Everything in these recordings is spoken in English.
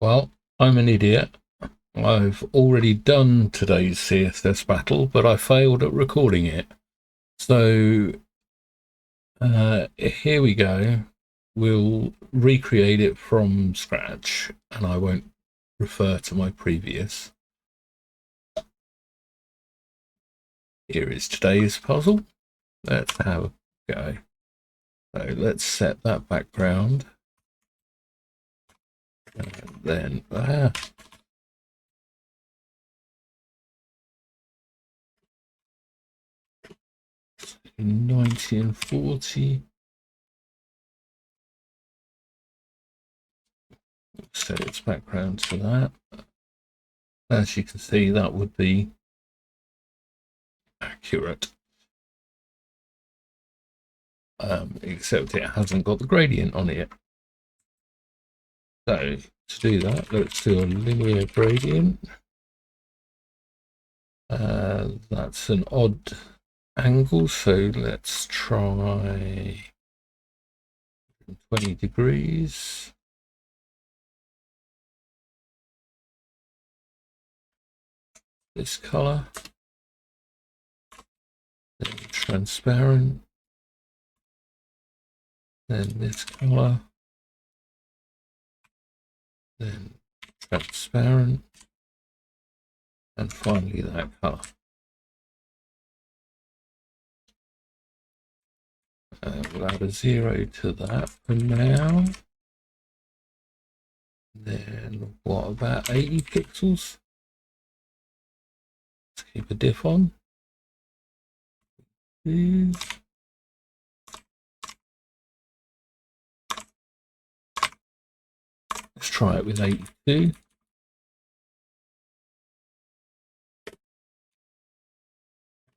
Well, I'm an idiot. I've already done today's CSS battle, but I failed at recording it. So here we go. We'll recreate it from scratch, and I won't refer to my previous. Here is today's puzzle. Let's have a go. So let's set that background. And then 90 and 40. Set its background to that. As you can see, that would be accurate. Except it hasn't got the gradient on it. So to do that, let's do a linear gradient. That's an odd angle, so let's try 20 degrees. This color, then transparent, then this color, then transparent, and finally that color. We'll add a 0 to that for now. Then what about 80 pixels? Let's keep a diff on. Let's try it with 82.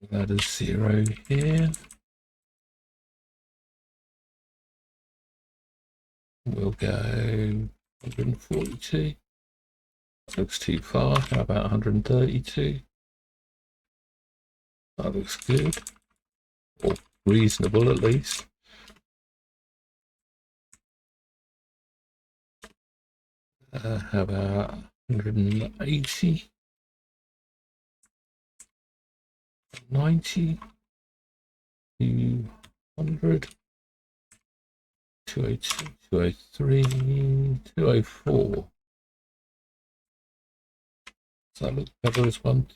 We'll add a 0 here. We'll go 142. That looks too far. How about 132? That looks good. Or reasonable at least. How about 180? 90? 200? 202, 203, 204. Does that look better as one?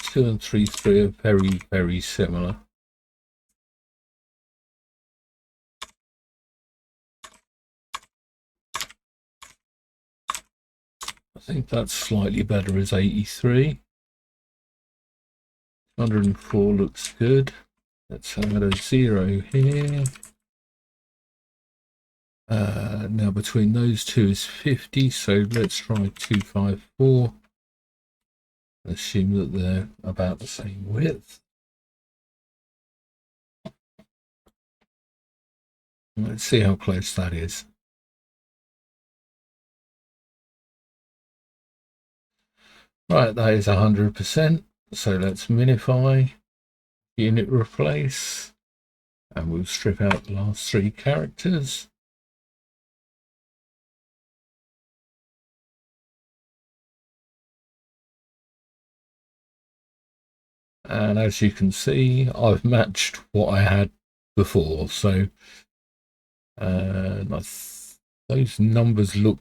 Two and 3 are very, very similar. I think that's slightly better as 83. 104 looks good. Let's add a 0 here. Now between those two is 50, so let's try 254. Assume that they're about the same width. Let's see how close that is. Right, that is 100%. So let's minify, unit replace, and we'll strip out the last 3 characters. And as you can see, I've matched what I had before. So those numbers look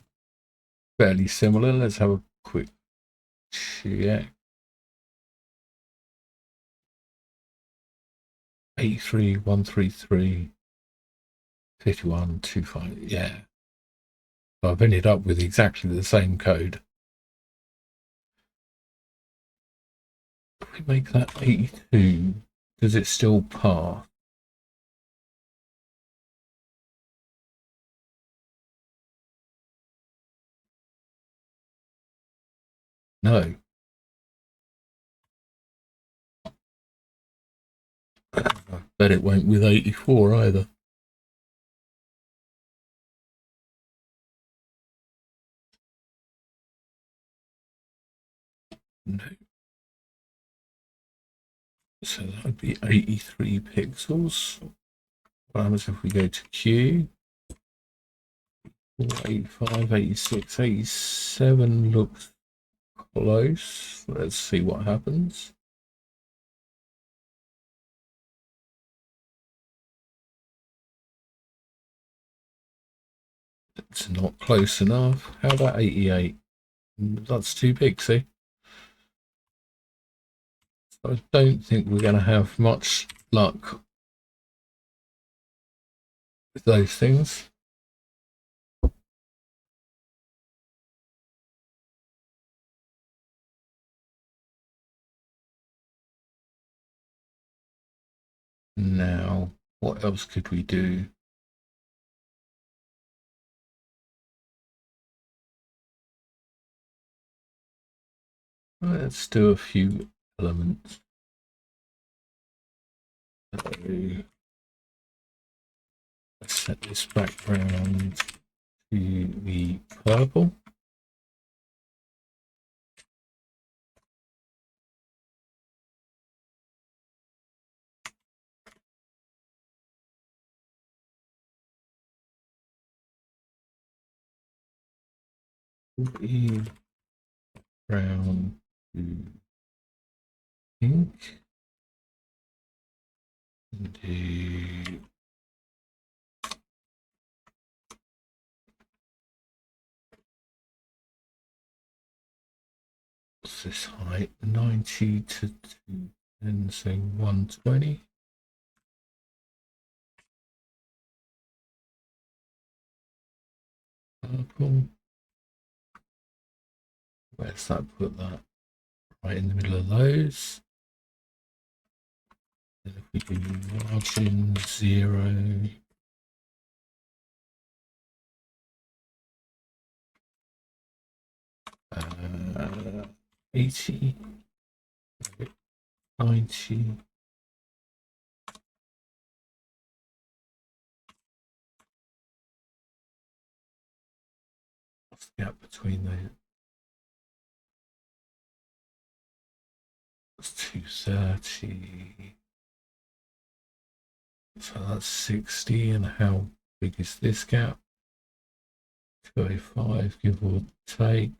fairly similar. Let's have a quick check. 83, 133, 51, 25. Yeah. So I've ended up with exactly the same code. If we make that 82, does it still pass? No. I bet it won't with 84 either. No. So that would be 83 pixels. What happens if we go to Q? 85, 86, 87 looks close. Let's see what happens. It's not close enough. How about 88? That's too big, see? So I don't think we're going to have much luck with those things. Now, what else could we do? Let's do a few elements. So let's set this background to the purple. Brown to pink. Do what's this height? 90 to 210, so 120. Purple. Where's that? Put that right in the middle of those. And if we do margin 0, uh, 80, 90. What's the gap between those? That's 230. So that's 60. And how big is this gap? 205, give or take,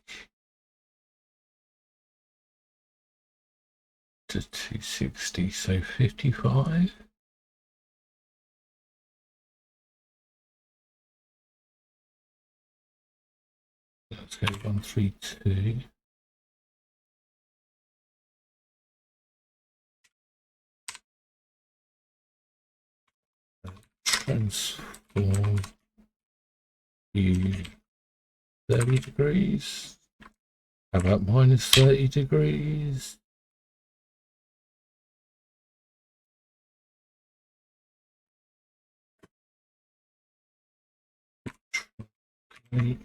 to 260, so 55. Let's go 132. Transform to 30 degrees. How about minus 30 degrees? Okay.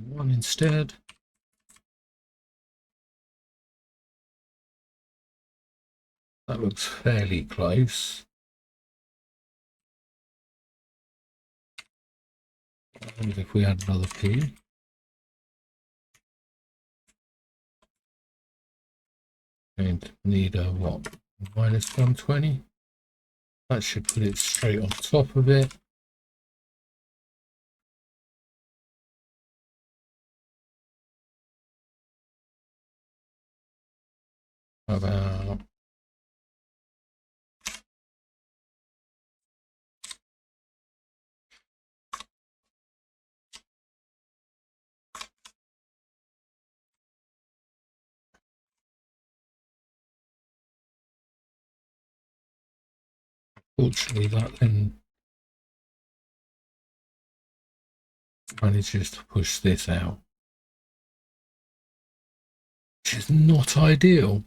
One instead. That looks fairly close. And if we add another P, and need a what? Minus 120. That should put it straight on top of it. About fortunately that then manages to push this out, which is not ideal.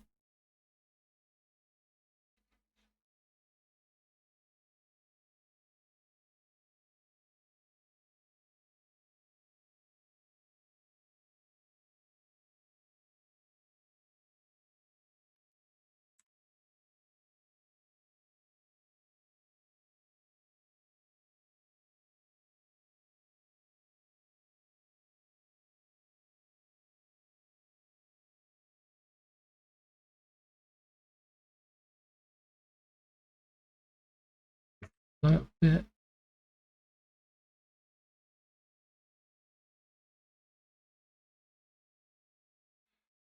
that bit.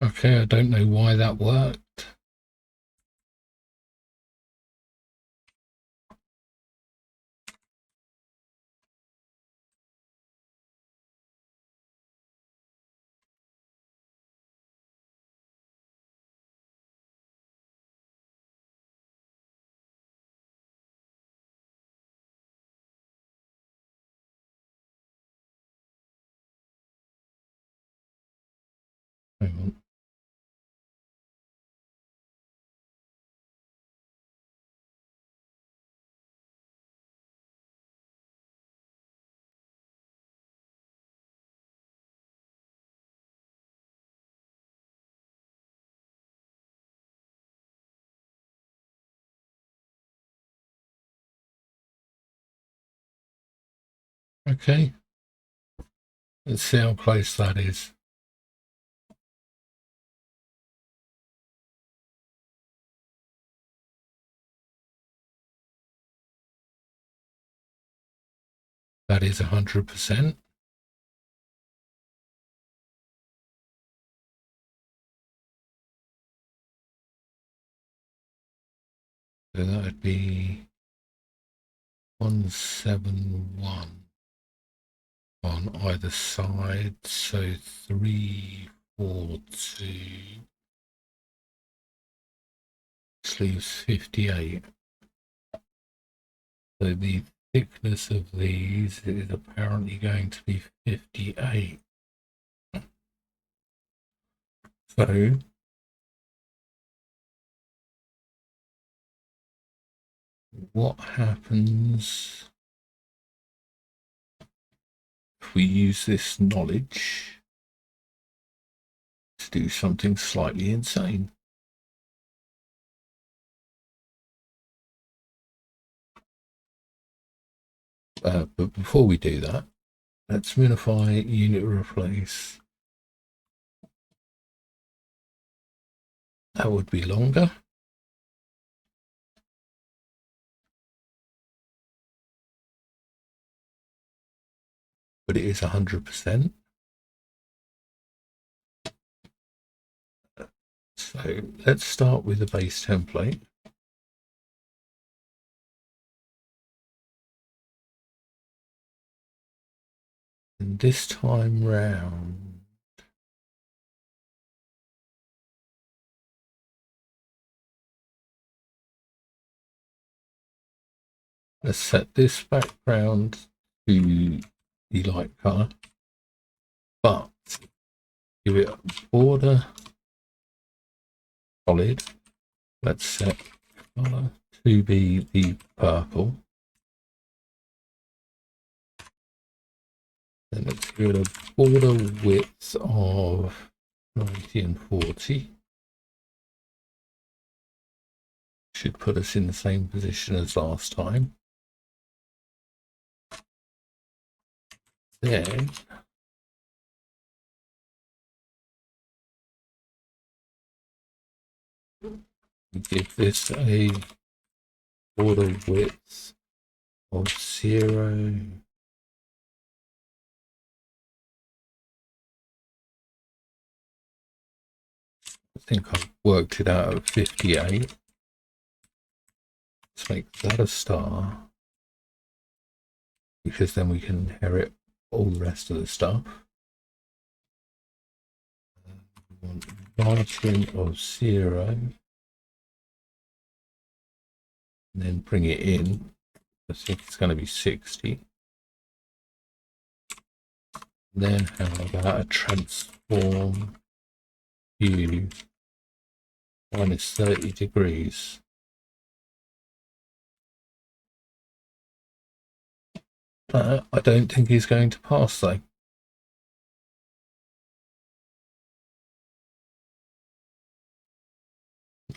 Okay, I don't know why that worked. Hang on. Okay, let's see how close that is. That is 100%. So that would be 171 on either side. So 3, 4, 2. This leaves 58. So the thickness of these is apparently going to be 58. So what happens if we use this knowledge to do something slightly insane? But before we do that, let's minify unit replace. That would be longer. But it is 100%. So let's start with the base template. And this time round, let's set this background to the light color, but give it a border solid. Let's set color to be the purple. Then let's give it a border width of 90 and 40. Should put us in the same position as last time. Then we give this a border width of 0. I think I've worked it out at 58. Let's make that a star, because then we can inherit all the rest of the stuff. We want margin of 0, and then bring it in. I think it's going to be 60. Then how about a transform hue minus 30 degrees? I don't think he's going to pass though.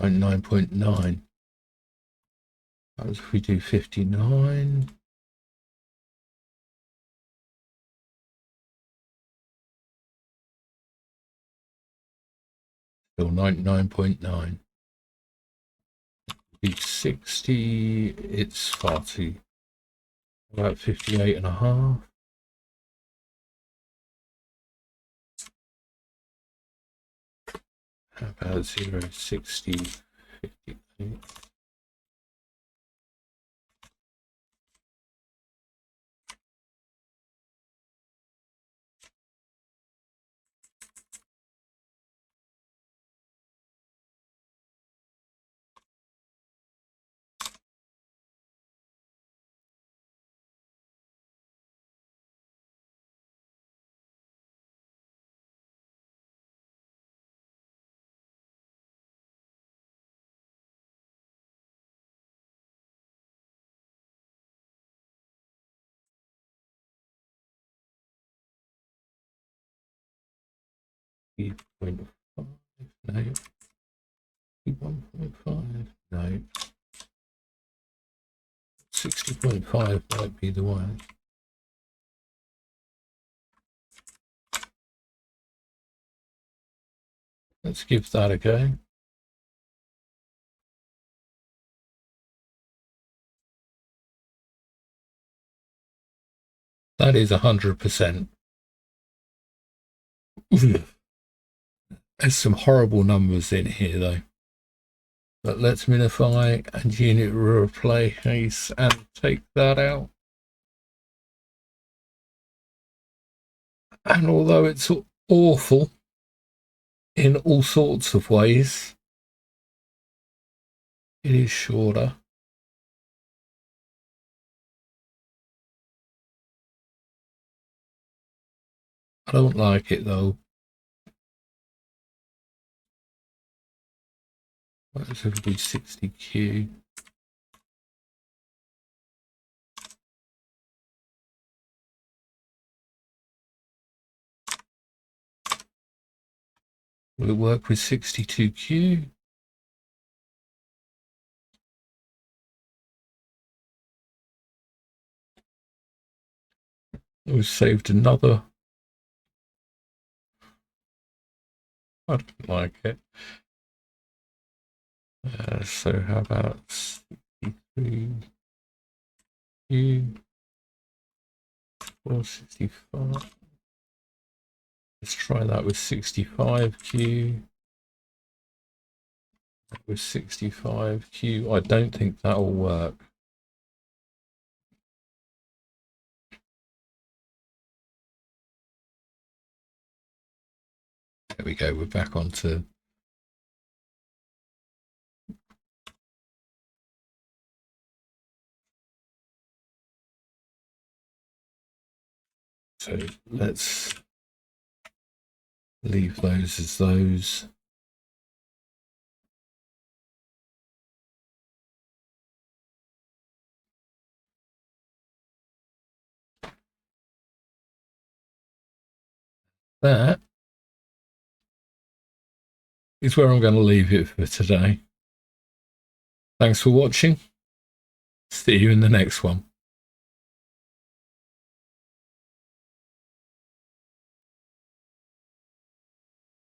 9.9. As if we do 59. Still 99.9. Be 60. It's far too About 58.5. How about 0, 60, 58? No. 1.5. No. 60.5 might be the one. Let's give that a go. That is 100%. There's some horrible numbers in here though. But let's minify and unit replace and take that out. And although it's awful in all sorts of ways, it is shorter. I don't like it though. Let's have to do 60Q. Will it work with 62Q? We've saved another. I don't like it. So how about 63Q or 65? Let's try that with 65Q. With 65Q, I don't think that'll work. There we go, we're back onto. So let's leave those as those. That is where I'm going to leave it for today. Thanks for watching. See you in the next one.